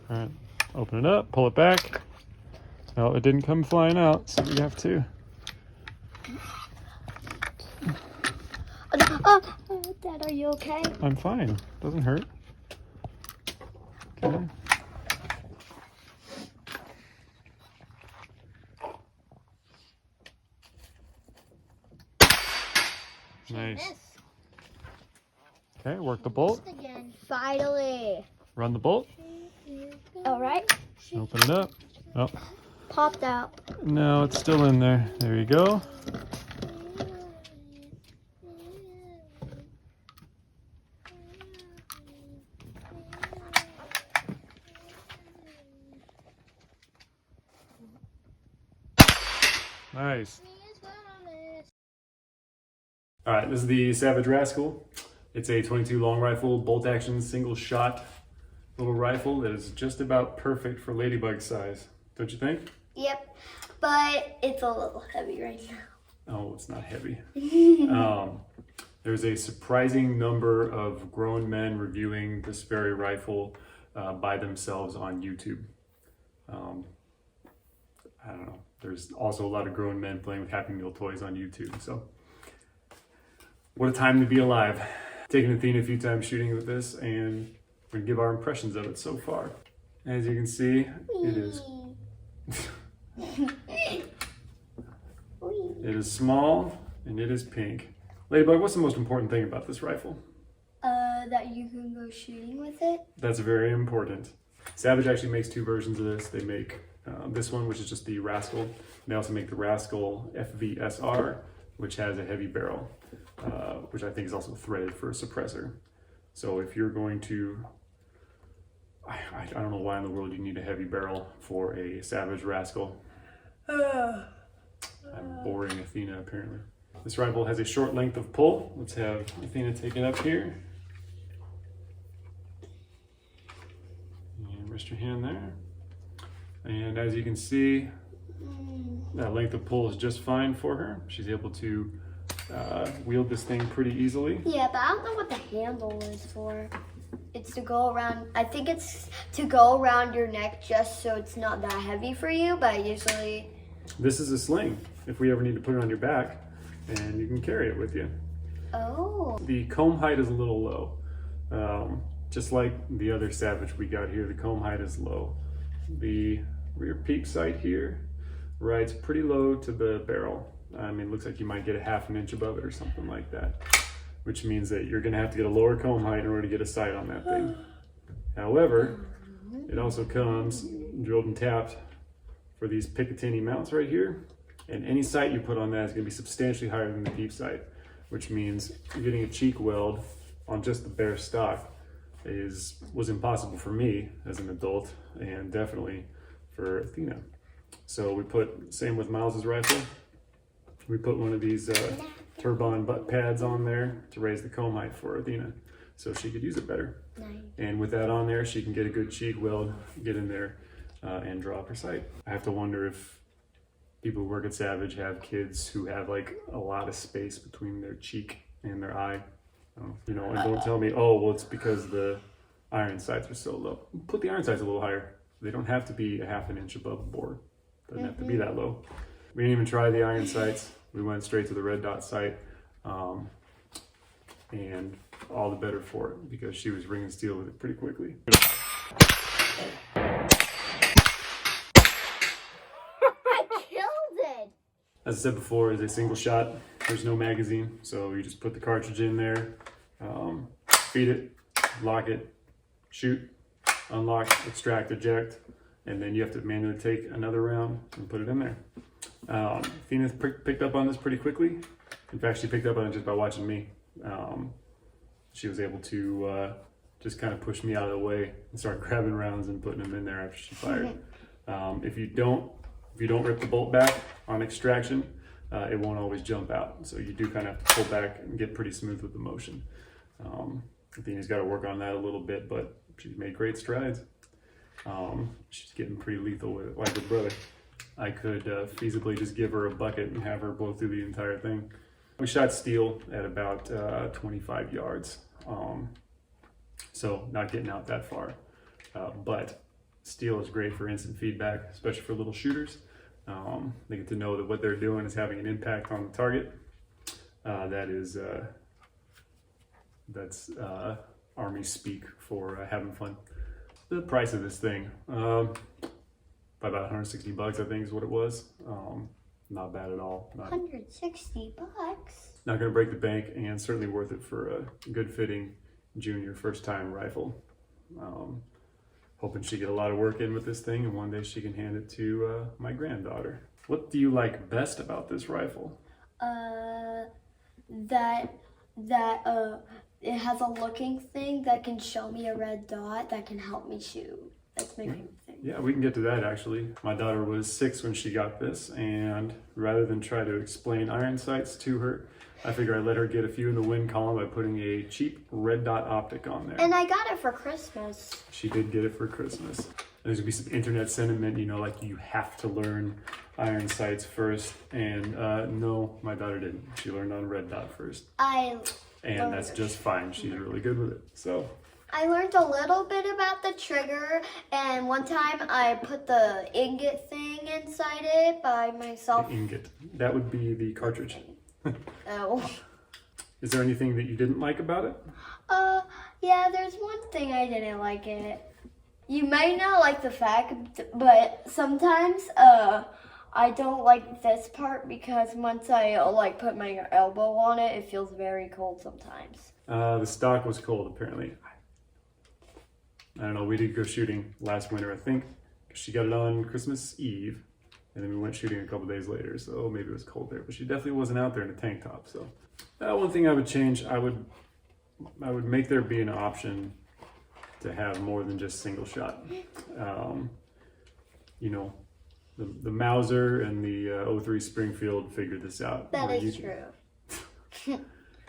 All right, open it up, pull it back. No, it didn't come flying out, so we have to. Dad, are you okay? I'm fine. Doesn't hurt. Okay. Nice. Okay, work the bolt. Again. Finally. Run the bolt. All right. Open it up. Oh, Popped out. no, it's still in there. There you go. Nice. All right, this is the Savage Rascal. It's a 22 long rifle, bolt action, single shot little rifle that is just about perfect for ladybug size. Don't you think? Yep, but it's a little heavy right now. Oh, it's not heavy. There's a surprising number of grown men reviewing this very rifle by themselves on YouTube. I don't know. There's also a lot of grown men playing with Happy Meal toys on YouTube. So, what a time to be alive. Taken Athena a few times shooting with this, and we're gonna give our impressions of it so far. As you can see, it is it is small and it is pink. Ladybug, what's the most important thing about this rifle? That you can go shooting with it. That's very important. Savage actually makes two versions of this. They make this one, which is just the Rascal. They also make the Rascal FVSR, which has a heavy barrel, which I think is also threaded for a suppressor. So if you're going to, I don't know why in the world you need a heavy barrel for a Savage Rascal. I'm boring Athena apparently. This rifle has a short length of pull. Let's have Athena take it up here. And rest your hand there. And as you can see, that length of pull is just fine for her. She's able to wield this thing pretty easily. Yeah, but I don't know what the handle is for. It's to go around, I think it's to go around your neck just so it's not that heavy for you, but usually... This is a sling, if we ever need to put it on your back, and you can carry it with you. Oh. The comb height is a little low. Just like the other Savage we got here, the comb height is low. The rear peep sight here rides pretty low to the barrel. I mean, it looks like you might get a ½ inch above it or something like that, which means that you're gonna have to get a lower comb height in order to get a sight on that thing. However, it also comes drilled and tapped for these Picatinny mounts right here, and any sight you put on that is gonna be substantially higher than the peep sight, which means getting a cheek weld on just the bare stock was impossible for me as an adult, and definitely for Athena. So we put, same with Miles's rifle, we put one of these Turbine butt pads on there to raise the comb height for Athena so she could use it better. Nice. And with that on there, she can get a good cheek weld, get in there and draw up her sight. I have to wonder if people who work at Savage have kids who have like a lot of space between their cheek and their eye. You know, and don't tell me, oh, well, it's because the iron sights are so low. Put the iron sights a little higher. They don't have to be a ½ inch above the bore. Doesn't have to be that low. We didn't even try the iron sights. We went straight to the red dot sight, and all the better for it because she was ringing steel with it pretty quickly. I killed it! As I said before, it's a single shot. There's no magazine, so you just put the cartridge in there, feed it, lock it, shoot, unlock, extract, eject, and then you have to manually take another round and put it in there. Athena picked up on this pretty quickly. In fact, she picked up on it just by watching me. She was able to just kind of push me out of the way and start grabbing rounds and putting them in there after she fired. If you don't rip the bolt back on extraction, it won't always jump out. So you do kind of have to pull back and get pretty smooth with the motion. Athena's got to work on that a little bit, but she's made great strides. She's getting pretty lethal with it, like her brother. I could feasibly just give her a bucket and have her blow through the entire thing. We shot steel at about 25 yards, so not getting out that far, but Steel is great for instant feedback, especially for little shooters. They get to know that what they're doing is having an impact on the target. That's Army speak for having fun. The price of this thing, by about 160 bucks, I think is what it was. Not bad at all. 160 bucks. Not gonna break the bank, and certainly worth it for a good fitting junior first time rifle. Hoping she get a lot of work in with this thing, and one day she can hand it to my granddaughter. What do you like best about this rifle? That it has a looking thing that can show me a red dot that can help me shoot. That's my favorite thing. Yeah, we can get to that actually. My daughter was 6 when she got this, and rather than try to explain iron sights to her, I figure I'd let her get a few in the win column by putting a cheap red dot optic on there. And I got it for Christmas. She did get it for Christmas. And there's gonna be some internet sentiment, like you have to learn iron sights first. And no, my daughter didn't. She learned on red dot first. And that's just fine. She's really good with it. So I learned a little bit about the trigger, and one time I put the ingot thing inside it by myself. the ingot. That would be the cartridge. Oh. Is there anything that you didn't like about it? Yeah, there's one thing I didn't like it. You might not like the fact, but sometimes, I don't like this part because once I put my elbow on it, it feels very cold sometimes. The stock was cold apparently. I don't know, we did go shooting last winter, I think. She got it on Christmas Eve, and then we went shooting a couple days later, so maybe it was cold there, but she definitely wasn't out there in a tank top. So one thing I would change, I would make there be an option to have more than just single shot. The Mauser and the 03 Springfield figured this out. That is true.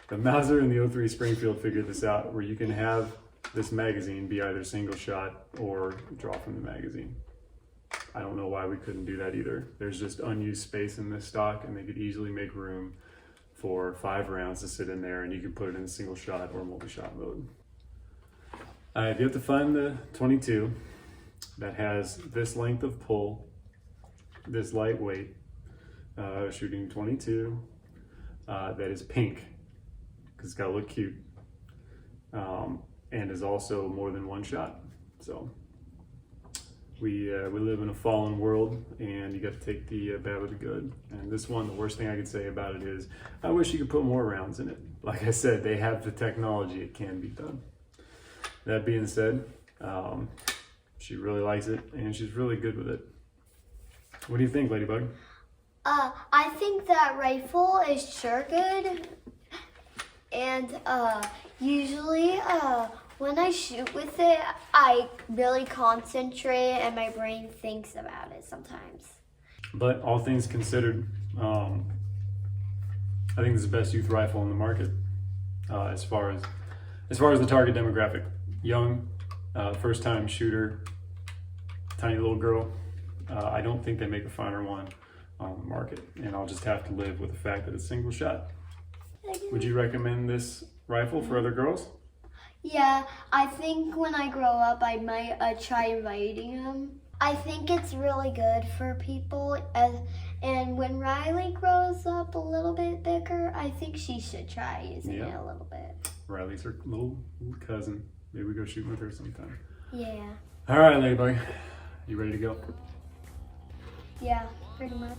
The Mauser and the 03 Springfield figured this out, where you can have this magazine be either single shot or draw from the magazine. I don't know why we couldn't do that either. There's just unused space in this stock, and they could easily make room for 5 rounds to sit in there, and you can put it in single shot or multi-shot mode. You have to find the 22 that has this length of pull, this lightweight, shooting 22, that is pink, because it's got to look cute, and is also more than one shot. So we live in a fallen world, and you got to take the bad with the good. And this one, the worst thing I could say about it is, I wish you could put more rounds in it. Like I said, they have the technology, it can be done. That being said, she really likes it, and she's really good with it. What do you think, Ladybug? I think that rifle is sure good, and usually when I shoot with it, I really concentrate and my brain thinks about it sometimes. But all things considered, I think this is the best youth rifle in the market, as far as the target demographic. Young, first time shooter, tiny little girl. I don't think they make a finer one on the market, and I'll just have to live with the fact that it's single shot. Would you recommend this rifle for other girls? Yeah, I think when I grow up, I might try inviting them. I think it's really good for people, and when Riley grows up a little bit bigger, I think she should try using it a little bit. Riley's her little cousin. Maybe we go shooting with her sometime. Yeah. All right, Ladybug, you ready to go? Yeah, pretty much.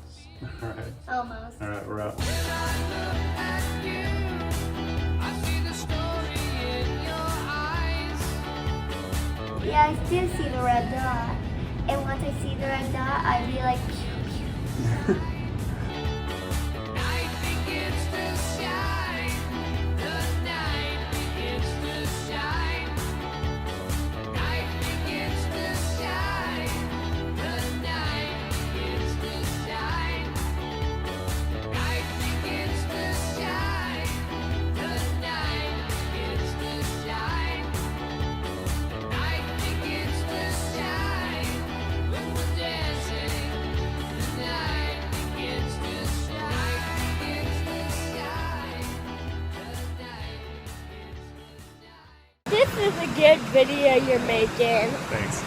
All right. Almost. All right, we're out. Yeah, I do see the red dot. And once I see the red dot, I'd be like, pew, pew. This is a good video you're making. Thanks.